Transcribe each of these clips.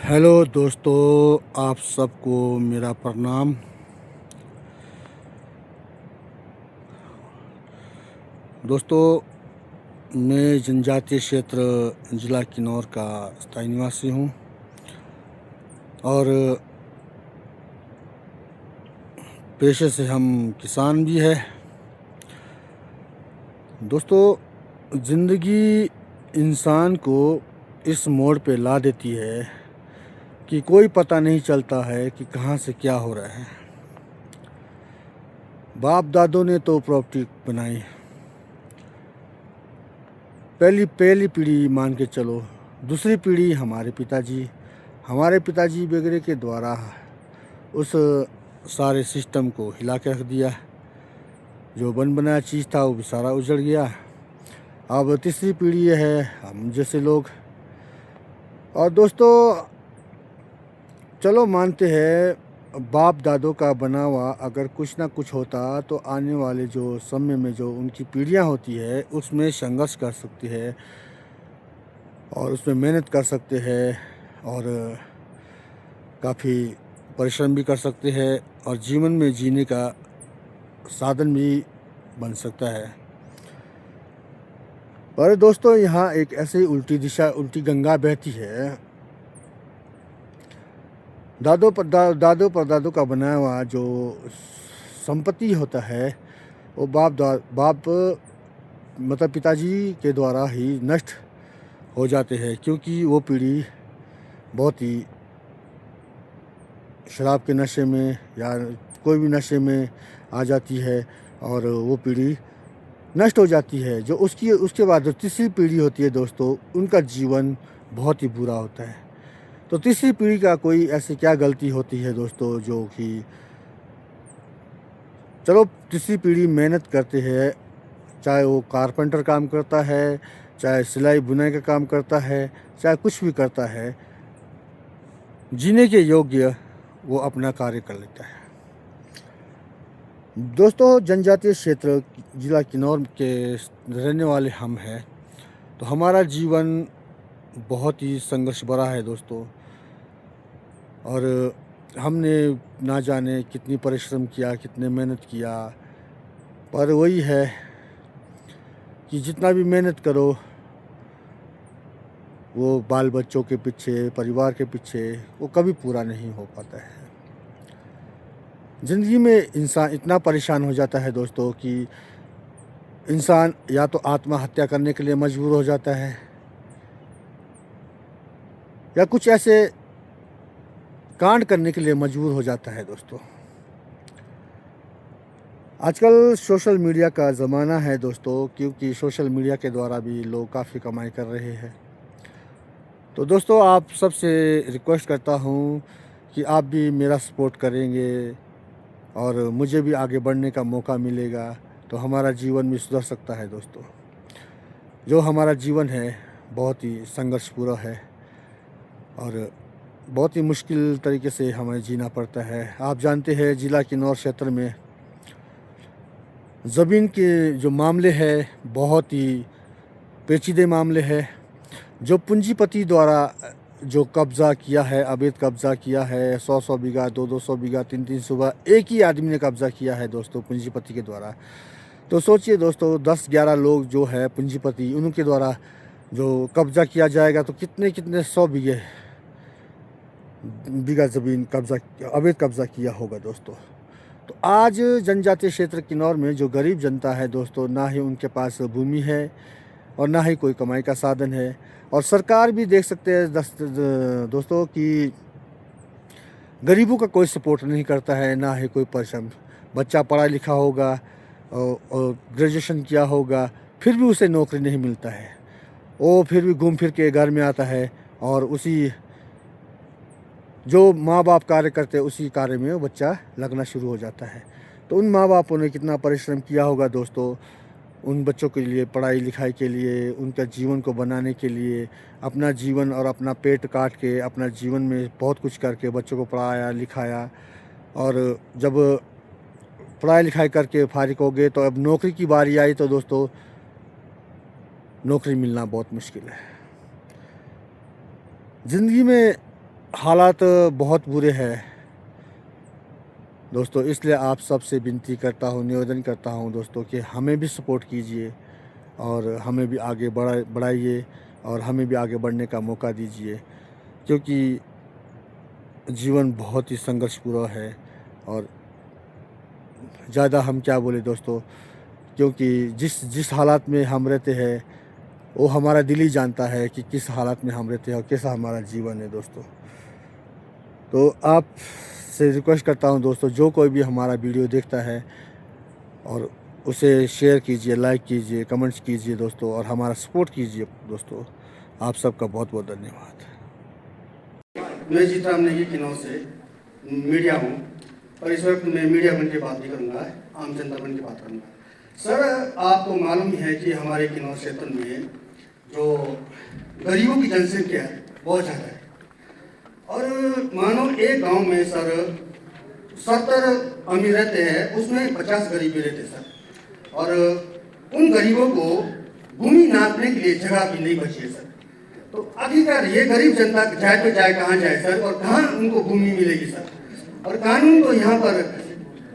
Hello दोस्तों, आप सबको मेरा प्रणाम। दोस्तों, मैं जनजातीय क्षेत्र ज़िला किन्नौर का स्थायी निवासी हूँ और पेशे से हम किसान भी है। दोस्तों, ज़िंदगी इंसान को इस मोड़ पे ला देती है कि कोई पता नहीं चलता है कि कहाँ से क्या हो रहा है। बाप दादों ने तो प्रॉपर्टी बनाई, पहली पहली पीढ़ी मान के चलो। दूसरी पीढ़ी हमारे पिताजी वगैरह के द्वारा उस सारे सिस्टम को हिला के रख दिया। जो बन बनाया चीज़ था वो भी सारा उजड़ गया। अब तीसरी पीढ़ी ये है हम जैसे लोग। और दोस्तों, चलो मानते हैं बाप दादों का बना हुआ अगर कुछ ना कुछ होता तो आने वाले जो समय में जो उनकी पीढ़ियां होती है उसमें संघर्ष कर सकती है और उसमें मेहनत कर सकते हैं और काफ़ी परिश्रम भी कर सकते हैं और जीवन में जीने का साधन भी बन सकता है। पर दोस्तों, यहाँ एक ऐसी उल्टी गंगा बहती है। दादों परदादों का बनाया हुआ जो संपत्ति होता है वो बाप मतलब पिताजी के द्वारा ही नष्ट हो जाते हैं, क्योंकि वो पीढ़ी बहुत ही शराब के नशे में या कोई भी नशे में आ जाती है और वो पीढ़ी नष्ट हो जाती है। जो उसके बाद जो तीसरी पीढ़ी होती है दोस्तों, उनका जीवन बहुत ही बुरा होता है। तो तीसरी पीढ़ी का कोई ऐसी क्या गलती होती है दोस्तों, जो कि चलो तीसरी पीढ़ी मेहनत करते हैं, चाहे वो कारपेंटर काम करता है, चाहे सिलाई बुनाई का काम करता है, चाहे कुछ भी करता है, जीने के योग्य वो अपना कार्य कर लेता है। दोस्तों, जनजातीय क्षेत्र ज़िला किन्नौर के रहने वाले हम हैं, तो हमारा जीवन बहुत ही संघर्ष भरा है दोस्तों। और हमने ना जाने कितनी परिश्रम किया, कितने मेहनत किया, पर वही है कि जितना भी मेहनत करो वो बाल बच्चों के पीछे, परिवार के पीछे वो कभी पूरा नहीं हो पाता है। ज़िंदगी में इंसान इतना परेशान हो जाता है दोस्तों कि इंसान या तो आत्महत्या करने के लिए मजबूर हो जाता है या कुछ ऐसे कांड करने के लिए मजबूर हो जाता है दोस्तों। आजकल सोशल मीडिया का ज़माना है दोस्तों, क्योंकि सोशल मीडिया के द्वारा भी लोग काफ़ी कमाई कर रहे हैं। तो दोस्तों, आप सबसे रिक्वेस्ट करता हूँ कि आप भी मेरा सपोर्ट करेंगे और मुझे भी आगे बढ़ने का मौका मिलेगा तो हमारा जीवन भी सुधर सकता है दोस्तों। जो हमारा जीवन है बहुत ही संघर्षपूर्ण है और बहुत ही मुश्किल तरीके से हमें जीना पड़ता है। आप जानते हैं ज़िला किन्नौर क्षेत्र में ज़मीन के जो मामले हैं बहुत ही पेचीदे मामले हैं। जो पूंजीपति द्वारा जो कब्ज़ा किया है, अवैध कब्ज़ा किया है, 100 बीघा, 200 बीघा, 300 बीघा एक ही आदमी ने कब्ज़ा किया है दोस्तों पूंजीपति के द्वारा। तो सोचिए दोस्तों, 10-11 लोग जो है पूंजीपति, उनके द्वारा जो कब्ज़ा किया जाएगा तो कितने कितने 100 बीघा ज़मीन अवैध कब्ज़ा किया होगा दोस्तों। तो आज जनजातीय क्षेत्र किन्नौर में जो गरीब जनता है दोस्तों, ना ही उनके पास भूमि है और ना ही कोई कमाई का साधन है। और सरकार भी देख सकते हैं दोस्तों कि गरीबों का कोई सपोर्ट नहीं करता है, ना ही कोई परिश्रम। बच्चा पढ़ा लिखा होगा और ग्रेजुएशन किया होगा, फिर भी उसे नौकरी नहीं मिलता है। वो फिर भी घूम फिर के घर में आता है और उसी जो माँ बाप कार्य करते हैं उसी कार्य में वो बच्चा लगना शुरू हो जाता है। तो उन माँ बापों ने कितना परिश्रम किया होगा दोस्तों उन बच्चों के लिए, पढ़ाई लिखाई के लिए, उनका जीवन को बनाने के लिए, अपना जीवन और अपना पेट काट के अपना जीवन में बहुत कुछ करके बच्चों को पढ़ाया लिखाया। और जब पढ़ाई लिखाई करके फारिग हो गए तो अब नौकरी की बारी आई तो दोस्तों नौकरी मिलना बहुत मुश्किल है। ज़िंदगी में हालात बहुत बुरे हैं दोस्तों, इसलिए आप सबसे विनती करता हूँ, निवेदन करता हूँ दोस्तों कि हमें भी सपोर्ट कीजिए और हमें भी आगे बढ़ाइए और हमें भी आगे बढ़ने का मौका दीजिए, क्योंकि जीवन बहुत ही संघर्षपूर्ण है। और ज़्यादा हम क्या बोले दोस्तों, क्योंकि जिस जिस हालात में हम रहते हैं वो हमारा दिल ही जानता है कि किस हालात में हम रहते हैं और कैसा हमारा जीवन है दोस्तों। तो आप से रिक्वेस्ट करता हूं दोस्तों, जो कोई भी हमारा वीडियो देखता है और उसे शेयर कीजिए, लाइक कीजिए, कमेंट्स कीजिए दोस्तों, और हमारा सपोर्ट कीजिए दोस्तों। आप सबका बहुत बहुत धन्यवाद। मैं जीतराम नेगी किन्नौर से मीडिया हूँ, और इस वक्त मैं मीडिया बन के बात नहीं करूँगा, आम जनता बन के बात करूँगा। सर, आपको मालूम ही है कि हमारे किन्नौर क्षेत्र में जो गरीबों की जनसंख्या है बहुत ज़्यादा है, और मानो एक गांव में सर 70 अमीर रहते हैं, उसमें 50 गरीब भी रहते सर, और उन गरीबों को भूमि नापने के लिए जगह भी नहीं बची है सर। तो आखिरकार ये गरीब जनता जाए तो जाए कहाँ जाए सर, और कहाँ उनको भूमि मिलेगी सर। और कानून तो यहाँ पर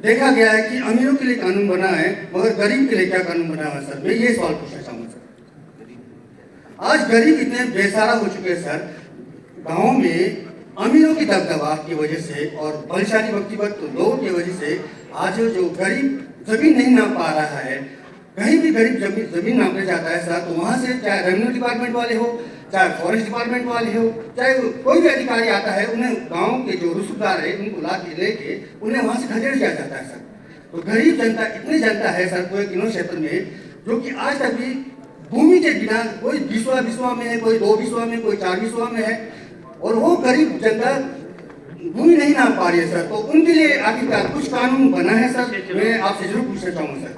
देखा गया है कि अमीरों के लिए कानून बना है, मगर गरीब के लिए क्या कानून बना है सर। मैं ये सवाल पूछना चाहूँगा सर। आज गरीब इतने बेसहारा हो चुके हैं सर, गाँव में अमीरों की दबदबा की वजह से और बलशाली व्यक्तिगत लोगों की वजह से आज जो गरीब जमीन नहीं नाप पा रहा है, कहीं भी गरीब जमीन नापने जाता है सर, तो वहाँ से चाहे रेवेन्यू डिपार्टमेंट वाले हो, चाहे फॉरेस्ट डिपार्टमेंट वाले हो, चाहे कोई भी अधिकारी आता है, उन्हें गांव के जो रुसूखदार है उनको ला के लेके उन्हें वहाँ से खदेड़ दिया जाता है सर। तो गरीब जनता इतनी जनता है सर पूरे किन्नौर क्षेत्र में, जो कि आज तक भी भूमि के बिना, कोई 20वां में है, कोई 2 में, कोई 4 में है, और वो गरीब जनता भूमि नहीं नाप पा रही है सर। तो उनके लिए आखिरकार कुछ कानून बना है सर, मैं आपसे जरूर पूछना चाहूँगा सर।